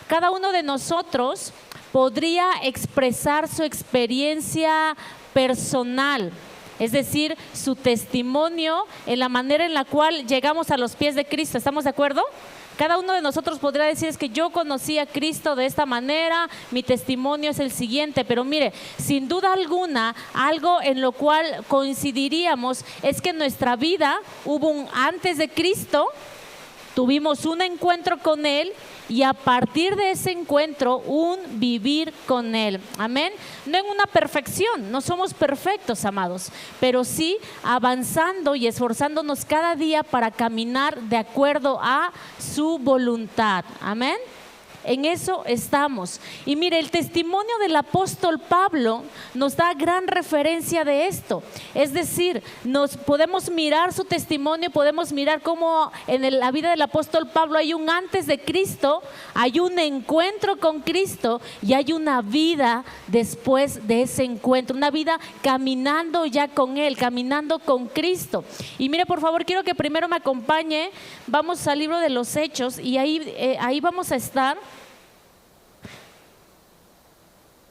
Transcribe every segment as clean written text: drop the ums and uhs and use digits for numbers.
cada uno de nosotros podría expresar su experiencia personal, es decir, su testimonio en la manera en la cual llegamos a los pies de Cristo. ¿Estamos de acuerdo? Cada uno de nosotros podría decir, es que yo conocí a Cristo de esta manera, mi testimonio es el siguiente. Pero mire, sin duda alguna, algo en lo cual coincidiríamos es que en nuestra vida hubo un antes de Cristo, tuvimos un encuentro con Él y a partir de ese encuentro un vivir con Él. Amén. No en una perfección, no somos perfectos, amados, pero sí avanzando y esforzándonos cada día para caminar de acuerdo a su voluntad. Amén. En eso estamos. Y mire, el testimonio del apóstol Pablo nos da gran referencia de esto. Es decir, nos podemos mirar su testimonio, podemos mirar cómo en la vida del apóstol Pablo hay un antes de Cristo, hay un encuentro con Cristo y hay una vida después de ese encuentro, una vida caminando ya con Él, caminando con Cristo. Y mire, por favor, quiero que primero me acompañe, vamos al libro de los Hechos y ahí vamos a estar.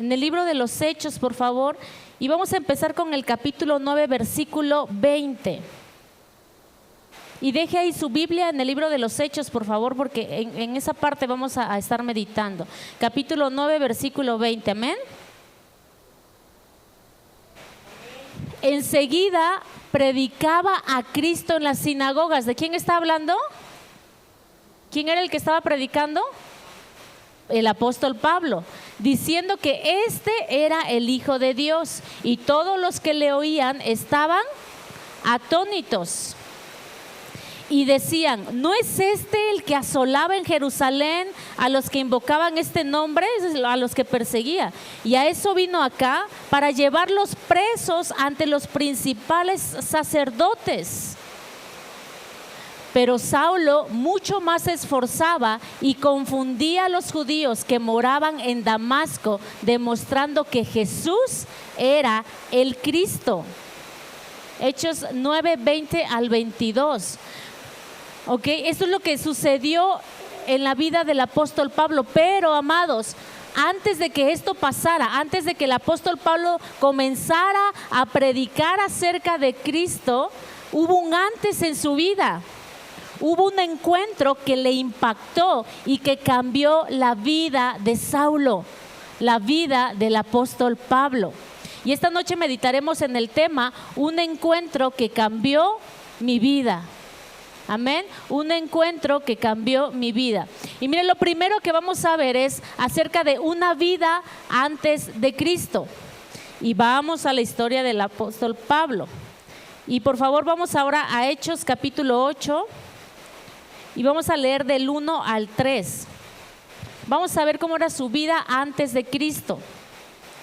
En el libro de los Hechos, por favor, y vamos a empezar con el capítulo 9, versículo 20. Y deje ahí su Biblia en el libro de los Hechos, por favor, porque en esa parte vamos a estar meditando. Capítulo 9, versículo 20, amén. Enseguida predicaba a Cristo en las sinagogas. ¿De quién está hablando? ¿Quién era el que estaba predicando? El apóstol Pablo, diciendo que este era el Hijo de Dios, y todos los que le oían estaban atónitos y decían, ¿no es este el que asolaba en Jerusalén a los que invocaban este nombre, a los que perseguía? Y a eso vino acá, para llevarlos presos ante los principales sacerdotes. Pero Saulo mucho más se esforzaba y confundía a los judíos que moraban en Damasco, demostrando que Jesús era el Cristo. Hechos 9, 20 al 22. Esto es lo que sucedió en la vida del apóstol Pablo. Pero, amados, antes de que esto pasara, antes de que el apóstol Pablo comenzara a predicar acerca de Cristo, hubo un antes en su vida. Hubo un encuentro que le impactó y que cambió la vida de Saulo, la vida del apóstol Pablo. Y esta noche meditaremos en el tema, un encuentro que cambió mi vida. Amén. Un encuentro que cambió mi vida. Y miren, lo primero que vamos a ver es acerca de una vida antes de Cristo. Y vamos a la historia del apóstol Pablo. Y por favor vamos ahora a Hechos capítulo 8. Y vamos a leer del 1 al 3. Vamos a ver cómo era su vida antes de Cristo.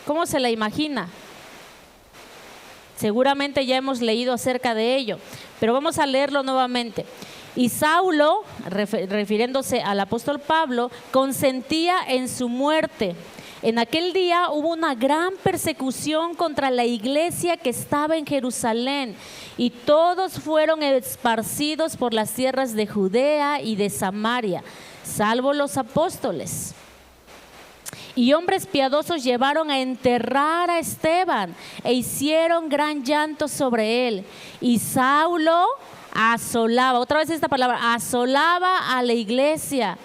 ¿Cómo se la imagina? Seguramente ya hemos leído acerca de ello, pero vamos a leerlo nuevamente. Y Saulo, refiriéndose al apóstol Pablo, consentía en su muerte. En aquel día hubo una gran persecución contra la iglesia que estaba en Jerusalén, y todos fueron esparcidos por las tierras de Judea y de Samaria, salvo los apóstoles. Y hombres piadosos llevaron a enterrar a Esteban e hicieron gran llanto sobre él. Y Saulo asolaba, otra vez esta palabra, asolaba a la iglesia.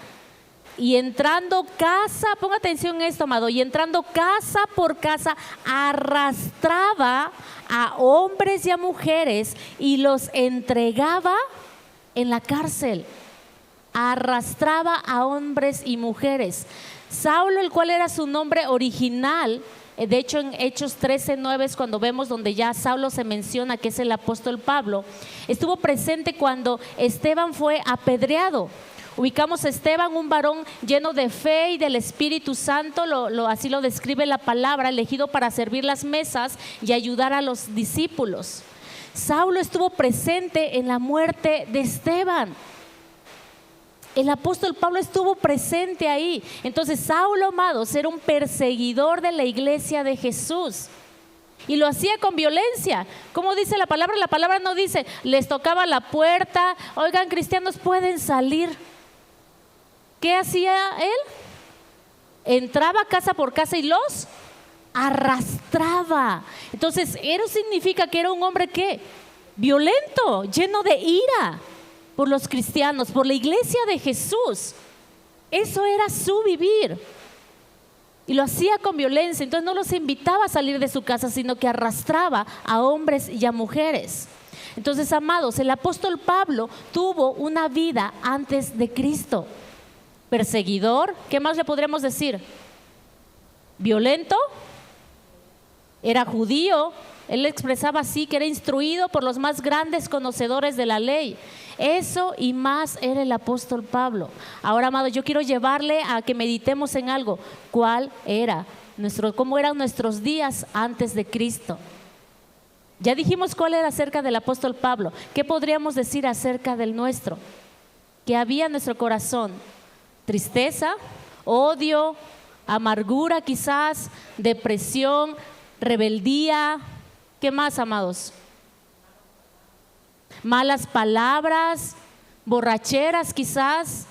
Y entrando casa, ponga atención a esto, amado, y entrando casa por casa, arrastraba a hombres y a mujeres y los entregaba en la cárcel. Arrastraba a hombres y mujeres. Saulo, el cual era su nombre original, de hecho en Hechos 13:9 es cuando vemos donde ya Saulo se menciona que es el apóstol Pablo, estuvo presente cuando Esteban fue apedreado. Ubicamos a Esteban, un varón lleno de fe y del Espíritu Santo, así lo describe la palabra, elegido para servir las mesas y ayudar a los discípulos. Saulo estuvo presente en la muerte de Esteban. El apóstol Pablo estuvo presente ahí. Entonces Saulo, amados, era un perseguidor de la iglesia de Jesús. Y lo hacía con violencia. ¿Cómo dice la palabra? La palabra no dice, les tocaba la puerta, oigan, cristianos, pueden salir. ¿Qué hacía él? entraba casa por casa y los arrastraba. Entonces, eso significa que era un hombre ¿qué? Violento, lleno de ira por los cristianos, por la iglesia de Jesús. Eso era su vivir. Y lo hacía con violencia. Entonces no los invitaba a salir de su casa, sino que arrastraba a hombres y a mujeres. Entonces, amados, el apóstol Pablo tuvo una vida antes de Cristo. Perseguidor, ¿qué más le podríamos decir? Violento, era judío. Él expresaba así que era instruido por los más grandes conocedores de la ley. Eso y más era el apóstol Pablo. Ahora, amados, yo quiero llevarle a que meditemos en algo. ¿Cómo eran nuestros días antes de Cristo? Ya dijimos cuál era acerca del apóstol Pablo. ¿Qué podríamos decir acerca del nuestro? Que había en nuestro corazón tristeza, odio, amargura quizás, depresión, rebeldía. ¿Qué más, amados? Malas palabras, borracheras quizás,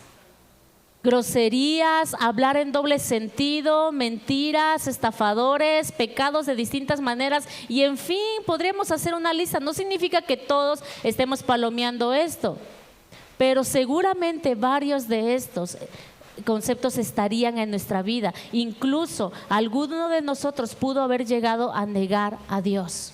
groserías, hablar en doble sentido, mentiras, estafadores, pecados de distintas maneras y en fin, podríamos hacer una lista. No significa que todos estemos palomeando esto, pero seguramente varios de estos conceptos estarían en nuestra vida. Incluso alguno de nosotros pudo haber llegado a negar a Dios.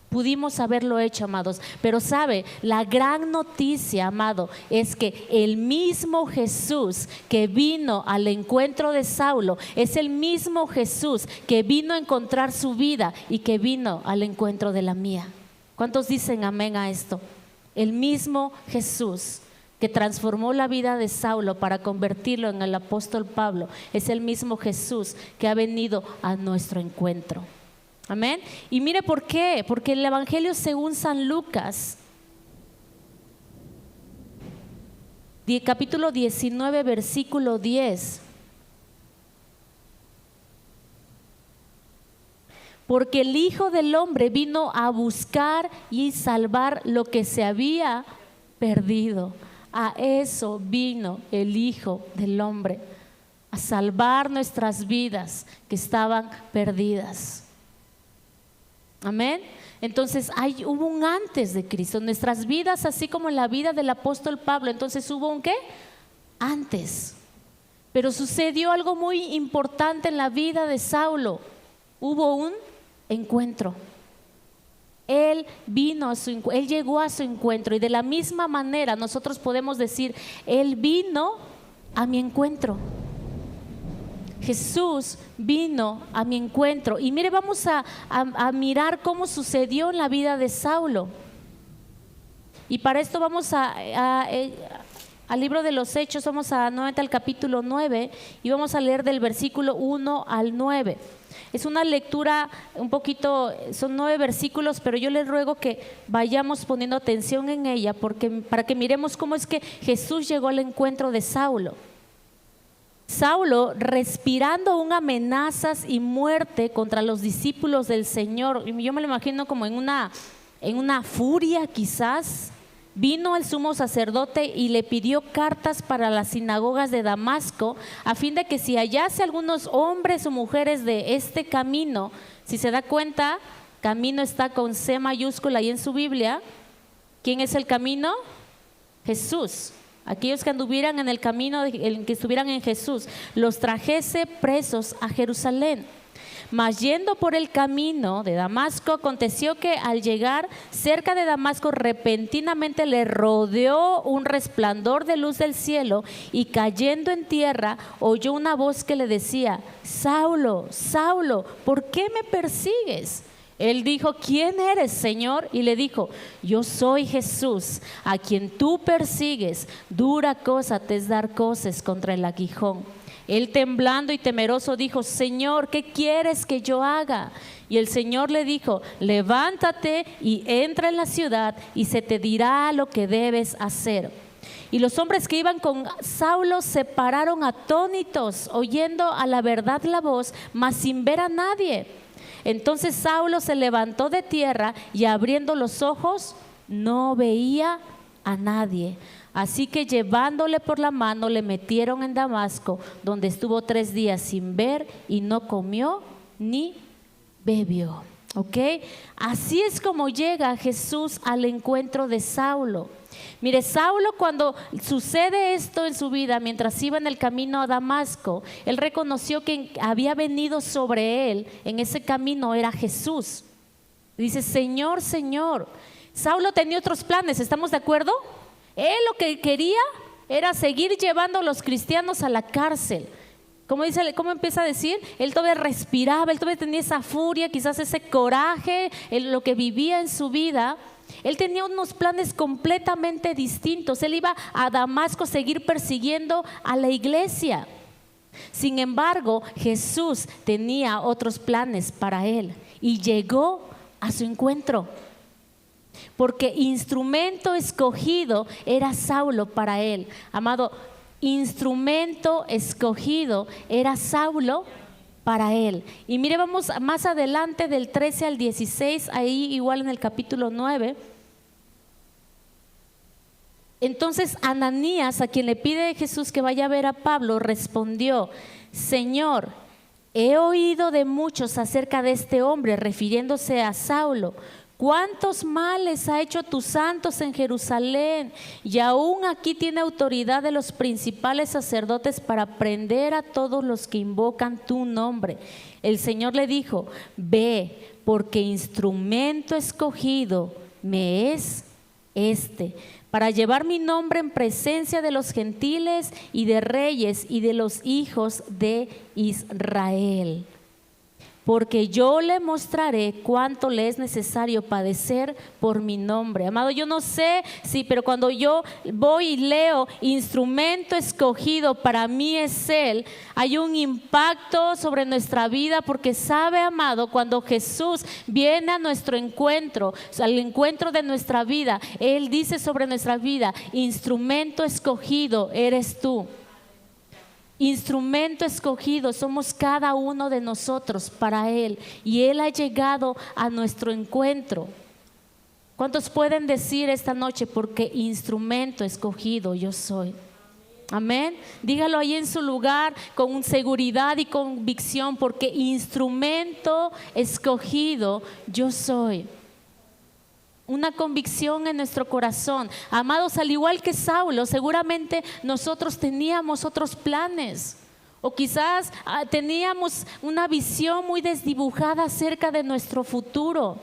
Pudimos haberlo hecho, amados, pero sabe, la gran noticia, amado, es que el mismo Jesús que vino al encuentro de Saulo es el mismo Jesús que vino a encontrar su vida y que vino al encuentro de la mía. ¿Cuántos dicen amén a esto? El mismo Jesús que transformó la vida de Saulo para convertirlo en el apóstol Pablo es el mismo Jesús que ha venido a nuestro encuentro. Amén. Y mire por qué, porque el Evangelio según San Lucas, capítulo 19, versículo 10. Porque el Hijo del Hombre vino a buscar y salvar lo que se había perdido. A eso vino el Hijo del Hombre, a salvar nuestras vidas que estaban perdidas. Amén. Entonces hubo un antes de Cristo en nuestras vidas, así como en la vida del apóstol Pablo. Entonces hubo un ¿qué? Antes. Pero sucedió algo muy importante en la vida de Saulo. Hubo un encuentro. Él llegó a su encuentro y de la misma manera nosotros podemos decir, Él vino a mi encuentro. Jesús vino a mi encuentro. Y mire, vamos a mirar cómo sucedió en la vida de Saulo. Y para esto vamos al libro de los Hechos, vamos nuevamente al capítulo 9 y vamos a leer del versículo 1 al 9. Es una lectura un poquito, son 9 versículos, pero yo les ruego que vayamos poniendo atención en ella para que miremos cómo es que Jesús llegó al encuentro de Saulo. Saulo, respirando aún amenazas y muerte contra los discípulos del Señor, yo me lo imagino como en una furia quizás, vino el sumo sacerdote y le pidió cartas para las sinagogas de Damasco, a fin de que si hallase algunos hombres o mujeres de este camino, si se da cuenta, camino está con C mayúscula ahí en su Biblia. ¿Quién es el camino? Jesús. Aquellos que anduvieran en el camino, que estuvieran en Jesús, los trajese presos a Jerusalén. Mas yendo por el camino de Damasco, aconteció que al llegar cerca de Damasco, repentinamente le rodeó un resplandor de luz del cielo, y cayendo en tierra, oyó una voz que le decía: Saulo, Saulo, ¿por qué me persigues? Él dijo: ¿quién eres, Señor? Y le dijo: yo soy Jesús, a quien tú persigues. Dura cosa te es dar coces contra el aguijón. Él, temblando y temeroso, dijo: Señor, ¿qué quieres que yo haga? Y el Señor le dijo: levántate y entra en la ciudad, y se te dirá lo que debes hacer. Y los hombres que iban con Saulo se pararon atónitos, oyendo a la verdad la voz, mas sin ver a nadie. Entonces Saulo se levantó de tierra y abriendo los ojos no veía a nadie. Así que llevándole por la mano le metieron en Damasco, donde estuvo 3 días sin ver y no comió ni bebió. ¿Ok? Así es como llega Jesús al encuentro de Saulo. Mire, Saulo, cuando sucede esto en su vida, mientras iba en el camino a Damasco, él reconoció que había venido sobre él en ese camino era Jesús. Dice, Señor, Señor. Saulo tenía otros planes, ¿estamos de acuerdo? Él lo que quería era seguir llevando a los cristianos a la cárcel. ¿Cómo empieza a decir? Él todavía respiraba, él todavía tenía esa furia, quizás ese coraje, lo que vivía en su vida. Él tenía unos planes completamente distintos. Él iba a Damasco a seguir persiguiendo a la iglesia. Sin embargo, Jesús tenía otros planes para él y llegó a su encuentro. Porque instrumento escogido era Saulo para él. Amado, instrumento escogido era Saulo para él. Y mire, vamos más adelante del 13 al 16, ahí igual en el capítulo 9. Entonces Ananías, a quien le pide Jesús que vaya a ver a Pablo, respondió, Señor, he oído de muchos acerca de este hombre, refiriéndose a Saulo. ¿Cuántos males ha hecho tus santos en Jerusalén? Y aún aquí tiene autoridad de los principales sacerdotes para prender a todos los que invocan tu nombre. El Señor le dijo, ve, porque instrumento escogido me es este, para llevar mi nombre en presencia de los gentiles y de reyes y de los hijos de Israel. Porque yo le mostraré cuánto le es necesario padecer por mi nombre. Amado, yo no sé si, pero cuando yo voy y leo instrumento escogido, para mí es Él, hay un impacto sobre nuestra vida, porque sabe, amado, cuando Jesús viene a nuestro encuentro, al encuentro de nuestra vida, Él dice sobre nuestra vida, instrumento escogido eres tú. Instrumento escogido somos cada uno de nosotros para Él, y Él ha llegado a nuestro encuentro. ¿Cuántos pueden decir esta noche, porque instrumento escogido yo soy? Amén. Dígalo ahí en su lugar con seguridad y convicción, porque instrumento escogido yo soy. Una convicción en nuestro corazón. Amados, al igual que Saulo, seguramente nosotros teníamos otros planes, o quizás teníamos una visión muy desdibujada acerca de nuestro futuro.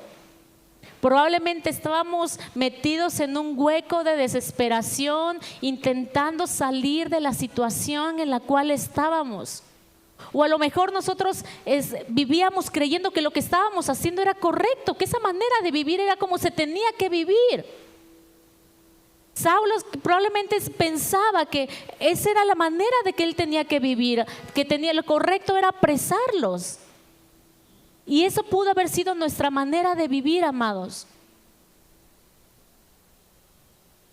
Probablemente estábamos metidos en un hueco de desesperación, intentando salir de la situación en la cual estábamos. O a lo mejor nosotros vivíamos creyendo que lo que estábamos haciendo era correcto, que esa manera de vivir era como se tenía que vivir. Saulo probablemente pensaba que esa era la manera de que él tenía que vivir, que lo correcto era apresarlos. Y eso pudo haber sido nuestra manera de vivir, amados.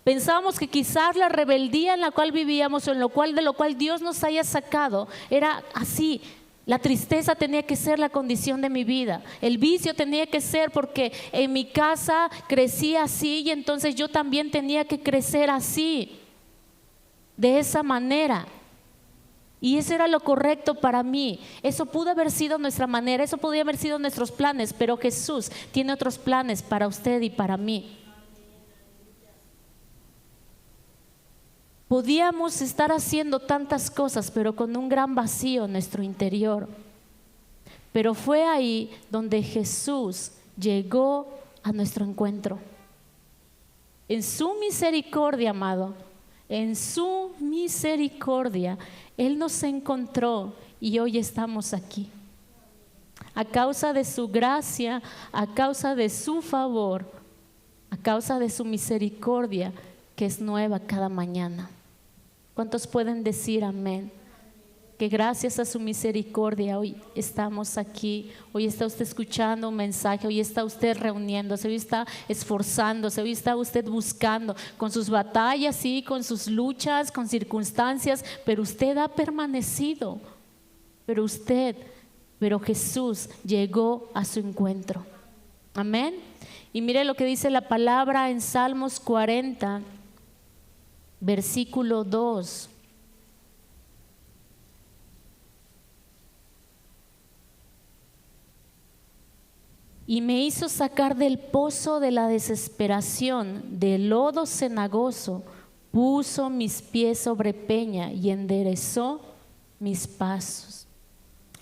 Pensábamos que quizás la rebeldía en la cual vivíamos, o de lo cual Dios nos haya sacado, era así. La tristeza tenía que ser la condición de mi vida. El vicio tenía que ser porque en mi casa crecí así, y entonces yo también tenía que crecer así, de esa manera. Y eso era lo correcto para mí. Eso pudo haber sido nuestra manera, eso podía haber sido nuestros planes, pero Jesús tiene otros planes para usted y para mí. Podíamos estar haciendo tantas cosas, pero con un gran vacío en nuestro interior. Pero fue ahí donde Jesús llegó a nuestro encuentro. En su misericordia, amado, en su misericordia, Él nos encontró y hoy estamos aquí. A causa de su gracia, a causa de su favor, a causa de su misericordia, que es nueva cada mañana. ¿Cuántos pueden decir amén? Que gracias a su misericordia hoy estamos aquí, hoy está usted escuchando un mensaje, hoy está usted reuniéndose, hoy está esforzándose, hoy está usted buscando con sus batallas, sí, con sus luchas, con circunstancias, pero usted ha permanecido, pero Jesús llegó a su encuentro. Amén. Y mire lo que dice la palabra en Salmos 40. versículo 2. Y me hizo sacar del pozo de la desesperación, del lodo cenagoso, puso mis pies sobre peña y enderezó mis pasos.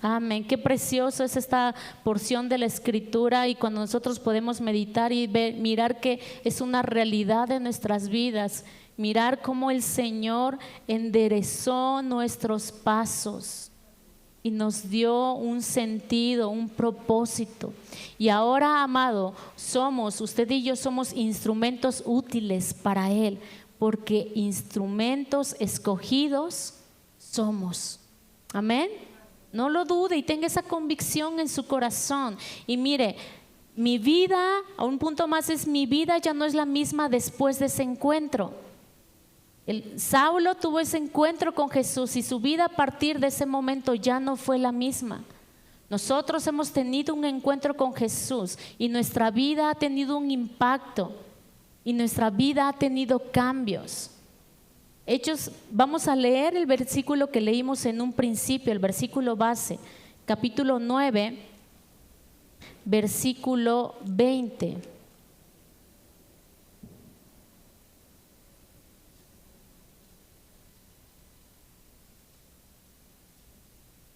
Amén. Qué precioso es esta porción de la Escritura, y cuando nosotros podemos meditar y mirar que es una realidad en nuestras vidas, mirar cómo el Señor enderezó nuestros pasos y nos dio un sentido, un propósito. Y ahora, amado, usted y yo somos instrumentos útiles para Él, porque instrumentos escogidos somos. Amén. No lo dude y tenga esa convicción en su corazón. Y mire, mi vida, a un punto más, mi vida ya no es la misma después de ese encuentro. Saulo tuvo ese encuentro con Jesús y su vida a partir de ese momento ya no fue la misma. Nosotros hemos tenido un encuentro con Jesús y nuestra vida ha tenido un impacto y nuestra vida ha tenido cambios. Hechos, vamos a leer el versículo que leímos en un principio, el versículo base, capítulo 9, versículo 20.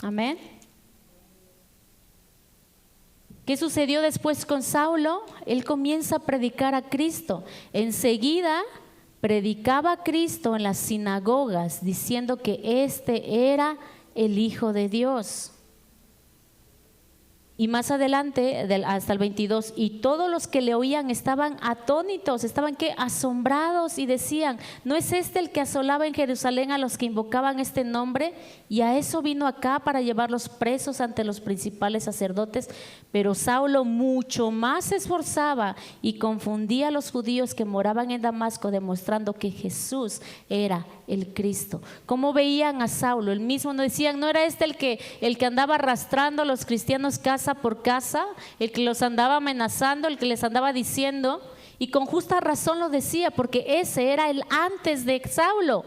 Amén. ¿Qué sucedió después con Saulo? Él comienza a predicar a Cristo. Enseguida predicaba a Cristo en las sinagogas, diciendo que este era el Hijo de Dios. Y más adelante, hasta el 22, y todos los que le oían estaban atónitos, estaban asombrados, y decían: ¿no es este el que asolaba en Jerusalén a los que invocaban este nombre? Y a eso vino acá, para llevarlos presos ante los principales sacerdotes. Pero Saulo mucho más se esforzaba y confundía a los judíos que moraban en Damasco, demostrando que Jesús era el Cristo. ¿Cómo veían a Saulo? El mismo, no decían: ¿no era este el que andaba arrastrando a los cristianos casa por casa, el que los andaba amenazando, el que les andaba diciendo? Y con justa razón lo decía, porque ese era el antes de Saulo.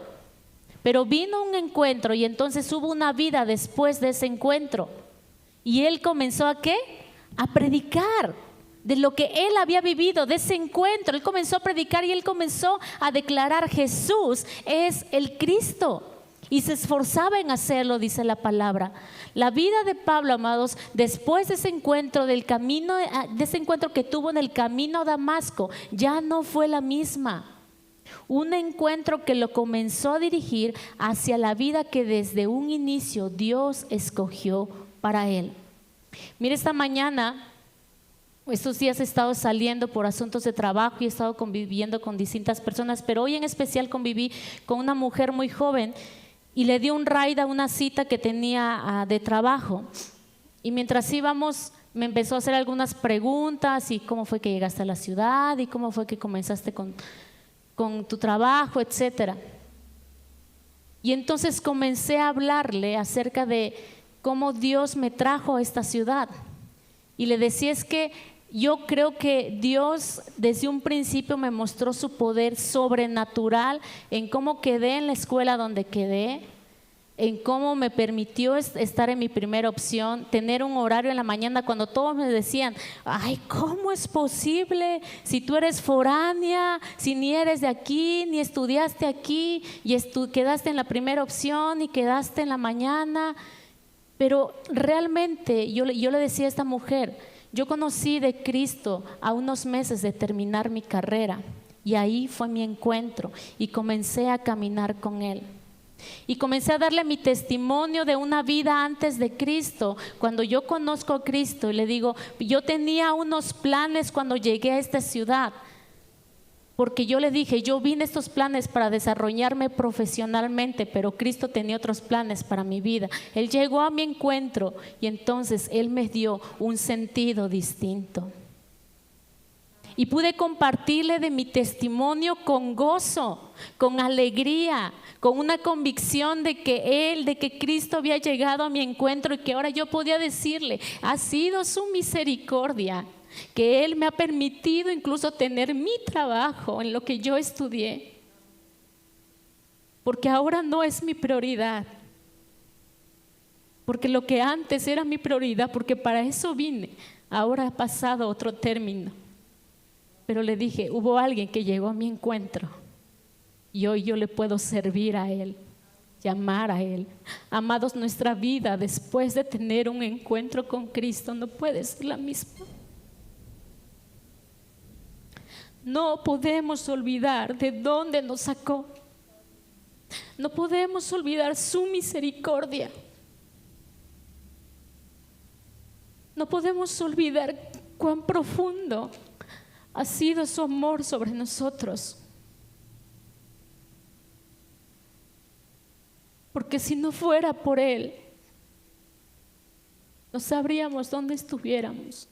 Pero vino un encuentro y entonces hubo una vida después de ese encuentro, y él comenzó ¿a qué? A predicar de lo que él había vivido, de ese encuentro. Él comenzó a predicar y él comenzó a declarar: Jesús es el Cristo. Y se esforzaba en hacerlo, dice la palabra. La vida de Pablo, amados, después de ese encuentro, de ese encuentro que tuvo en el camino a Damasco, ya no fue la misma. Un encuentro que lo comenzó a dirigir hacia la vida que desde un inicio Dios escogió para él. Mire, esta mañana, estos días he estado saliendo por asuntos de trabajo y he estado conviviendo con distintas personas, pero hoy en especial conviví con una mujer muy joven y le di un ride a una cita que tenía de trabajo. Y mientras íbamos, me empezó a hacer algunas preguntas: y cómo fue que llegaste a la ciudad, y cómo fue que comenzaste con tu trabajo, etcétera. Y entonces comencé a hablarle acerca de cómo Dios me trajo a esta ciudad. Y le decía: es que yo creo que Dios desde un principio me mostró su poder sobrenatural en cómo quedé en la escuela donde quedé, en cómo me permitió estar en mi primera opción, tener un horario en la mañana cuando todos me decían: ay, ¿cómo es posible? Si tú eres foránea, si ni eres de aquí, ni estudiaste aquí, y quedaste en la primera opción y quedaste en la mañana. Pero realmente yo le decía a esta mujer: yo conocí de Cristo a unos meses de terminar mi carrera, y ahí fue mi encuentro, y comencé a caminar con Él. Y comencé a darle mi testimonio de una vida antes de Cristo. Cuando yo conozco a Cristo, y le digo: yo tenía unos planes cuando llegué a esta ciudad, porque yo le dije: yo vine a estos planes para desarrollarme profesionalmente, pero Cristo tenía otros planes para mi vida. Él llegó a mi encuentro y entonces Él me dio un sentido distinto. Y pude compartirle de mi testimonio con gozo, con alegría, con una convicción de que Cristo había llegado a mi encuentro, y que ahora yo podía decirle: ha sido su misericordia que Él me ha permitido incluso tener mi trabajo en lo que yo estudié. porque ahora no es mi prioridad, porque lo que antes era mi prioridad, porque para eso vine, ahora ha pasado a otro término. Pero le dije, hubo alguien que llegó a mi encuentro y hoy yo le puedo servir a Él, llamar a Él. Amados, nuestra vida después de tener un encuentro con Cristo no puede ser la misma. No podemos olvidar de dónde nos sacó. No podemos olvidar su misericordia. No podemos olvidar cuán profundo ha sido su amor sobre nosotros. Porque si no fuera por Él, no sabríamos dónde estuviéramos.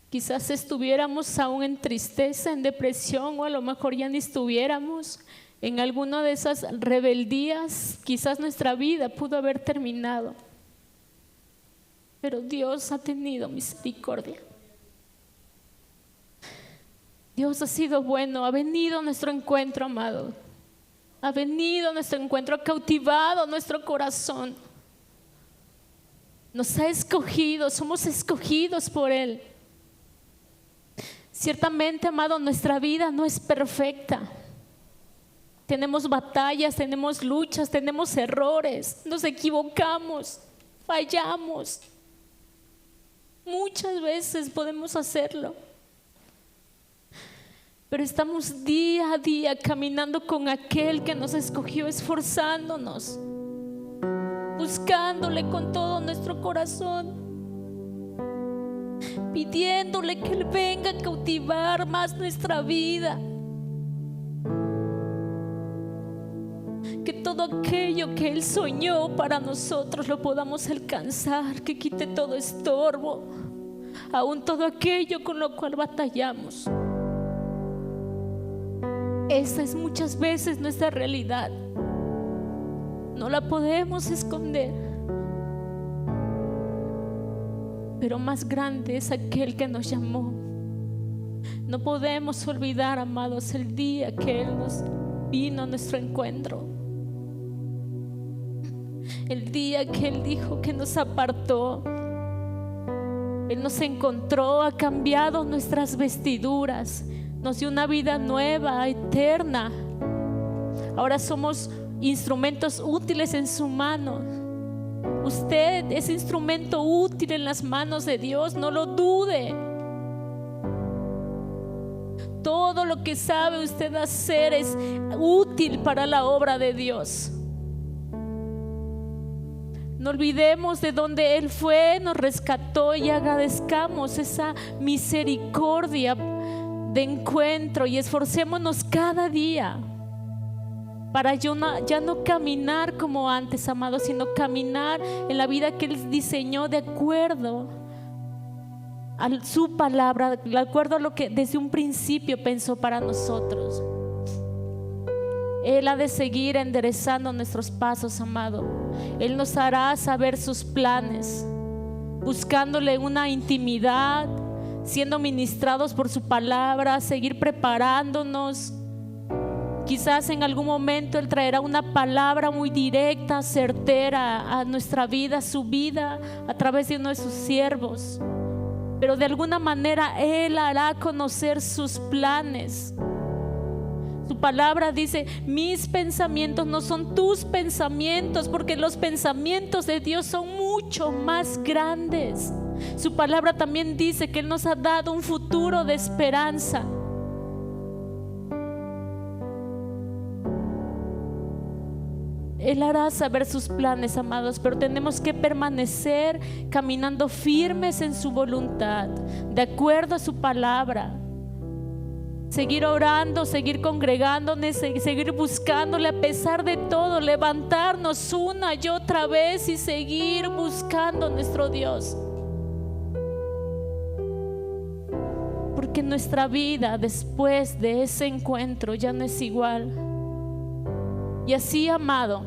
Quizás estuviéramos aún en tristeza, en depresión, o a lo mejor ya ni estuviéramos en alguna de esas rebeldías. Quizás nuestra vida pudo haber terminado. Pero Dios ha tenido misericordia. Dios ha sido bueno, ha venido a nuestro encuentro, amado. Ha venido a nuestro encuentro, ha cautivado nuestro corazón. Nos ha escogido, somos escogidos por Él. Ciertamente, amado, nuestra vida no es perfecta. Tenemos batallas, tenemos luchas, tenemos errores, nos equivocamos, fallamos. Muchas veces podemos hacerlo. Pero estamos día a día caminando con aquel que nos escogió, esforzándonos, buscándole con todo nuestro corazón, pidiéndole que Él venga a cautivar más nuestra vida, que todo aquello que Él soñó para nosotros lo podamos alcanzar, que quite todo estorbo, aún todo aquello con lo cual batallamos. Esa es muchas veces nuestra realidad. No la podemos esconder. Pero más grande es aquel que nos llamó. No podemos olvidar, amados, el día que Él nos vino a nuestro encuentro. El día que Él dijo que nos apartó. Él nos encontró, ha cambiado nuestras vestiduras, nos dio una vida nueva, eterna. Ahora somos instrumentos útiles en su mano. Usted es instrumento útil en las manos de Dios, no lo dude. Todo lo que sabe usted hacer es útil para la obra de Dios. No olvidemos de donde Él fue, nos rescató, y agradezcamos esa misericordia de encuentro y esforcémonos cada día para ya no caminar como antes, amados, sino caminar en la vida que Él diseñó de acuerdo a su palabra, de acuerdo a lo que desde un principio pensó para nosotros. Él ha de seguir enderezando nuestros pasos, amado. Él nos hará saber sus planes, buscándole una intimidad, siendo ministrados por su palabra, seguir preparándonos. Quizás en algún momento Él traerá una palabra muy directa, certera a nuestra vida, a su vida, a través de uno de sus siervos. Pero de alguna manera Él hará conocer sus planes. Su palabra dice: mis pensamientos no son tus pensamientos, porque los pensamientos de Dios son mucho más grandes. Su palabra también dice que Él nos ha dado un futuro de esperanza. Él hará saber sus planes, amados, pero tenemos que permanecer caminando firmes en su voluntad, de acuerdo a su palabra. Seguir orando, seguir congregándonos, seguir buscándole a pesar de todo, levantarnos una y otra vez y seguir buscando a nuestro Dios. Porque nuestra vida después de ese encuentro ya no es igual. Y así, amado,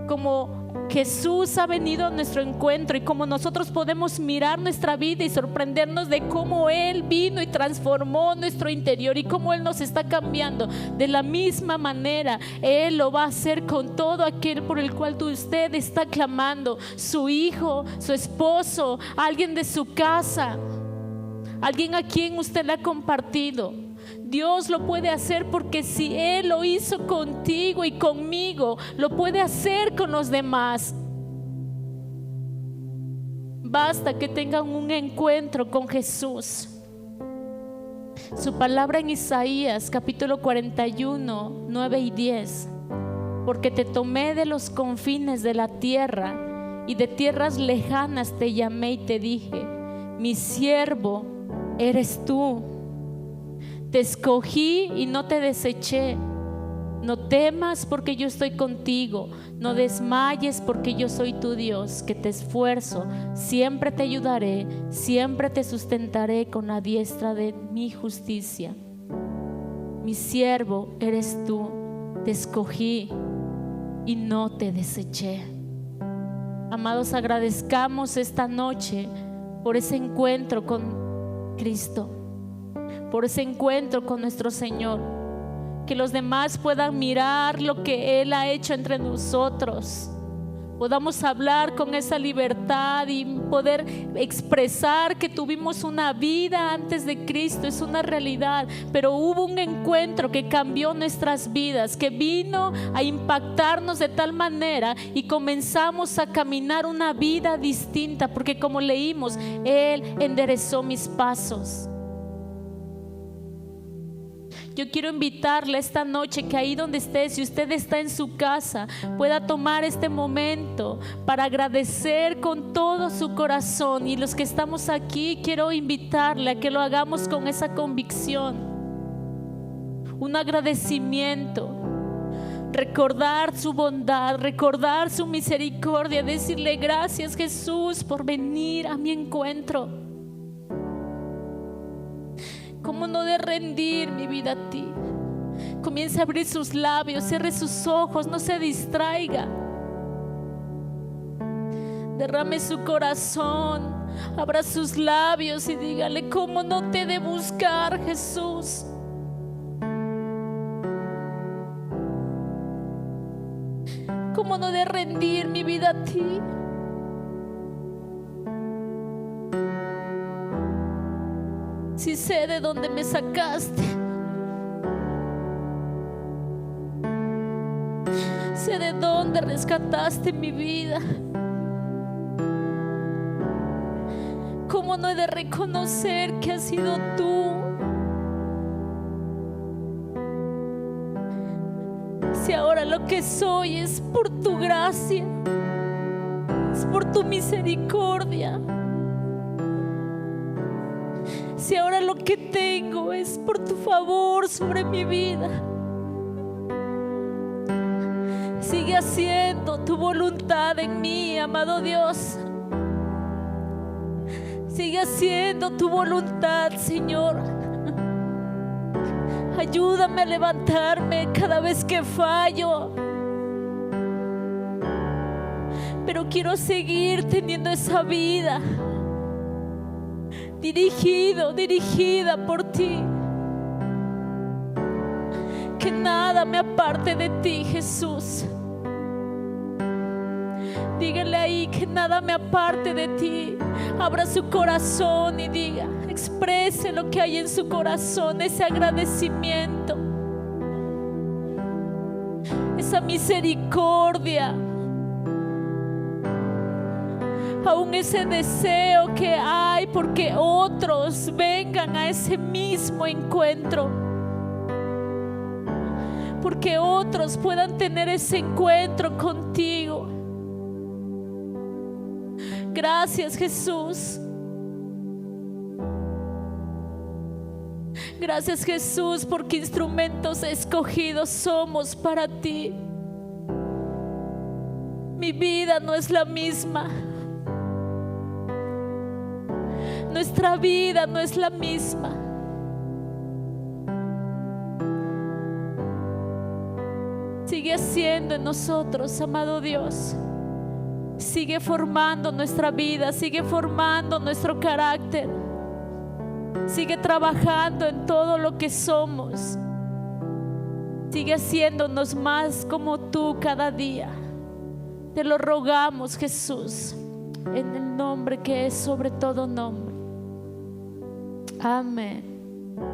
como Jesús ha venido a nuestro encuentro, y como nosotros podemos mirar nuestra vida y sorprendernos de cómo Él vino y transformó nuestro interior y cómo Él nos está cambiando, de la misma manera Él lo va a hacer con todo aquel por el cual usted está clamando: su hijo, su esposo, alguien de su casa, alguien a quien usted le ha compartido. Dios lo puede hacer, porque si Él lo hizo contigo y conmigo, lo puede hacer con los demás. Basta que tengan un encuentro con Jesús. Su palabra en Isaías capítulo 41, 9 y 10: porque te tomé de los confines de la tierra, y de tierras lejanas te llamé y te dije: mi siervo eres tú. Te escogí y no te deseché. No temas, porque yo estoy contigo. No desmayes, porque yo soy tu Dios, que te esfuerzo. Siempre te ayudaré, siempre te sustentaré con la diestra de mi justicia. Mi siervo eres tú. Te escogí y no te deseché. Amados, agradezcamos esta noche por ese encuentro con Cristo, por ese encuentro con nuestro Señor. Que los demás puedan mirar lo que Él ha hecho entre nosotros, podamos hablar con esa libertad y poder expresar que tuvimos una vida antes de Cristo. Es una realidad, pero hubo un encuentro que cambió nuestras vidas, que vino a impactarnos de tal manera y comenzamos a caminar una vida distinta, porque como leímos, Él enderezó mis pasos. Yo quiero invitarle esta noche que ahí donde esté, si usted está en su casa, pueda tomar este momento para agradecer con todo su corazón. Y los que estamos aquí, quiero invitarle a que lo hagamos con esa convicción, un agradecimiento, recordar su bondad, recordar su misericordia, decirle: gracias, Jesús, por venir a mi encuentro. ¿Cómo no de rendir mi vida a ti? Comience a abrir sus labios, cierre sus ojos, no se distraiga. Derrame su corazón, abra sus labios y dígale: ¿cómo no te he de buscar, Jesús? ¿Cómo no de rendir mi vida a ti? Si sé de dónde me sacaste, sé de dónde rescataste mi vida, ¿cómo no he de reconocer que has sido tú? Si ahora lo que soy es por tu gracia, es por tu misericordia. Si ahora lo que tengo es por tu favor sobre mi vida, sigue haciendo tu voluntad en mí, amado Dios. Sigue haciendo tu voluntad, Señor. Ayúdame a levantarme cada vez que fallo, pero quiero seguir teniendo esa vida dirigida por ti. Que nada me aparte de ti, Jesús. Dígale ahí que nada me aparte de ti. Abra su corazón y diga, exprese lo que hay en su corazón, ese agradecimiento, esa misericordia, aún ese deseo que hay porque otros vengan a ese mismo encuentro, porque otros puedan tener ese encuentro contigo. Gracias, Jesús. Gracias, Jesús, porque instrumentos escogidos somos para ti. Mi vida no es la misma. Nuestra vida no es la misma. Sigue haciendo en nosotros, amado Dios. Sigue formando nuestra vida, sigue formando nuestro carácter, sigue trabajando en todo lo que somos, sigue haciéndonos más como tú cada día. Te lo rogamos, Jesús, en el nombre que es sobre todo nombre. Amén.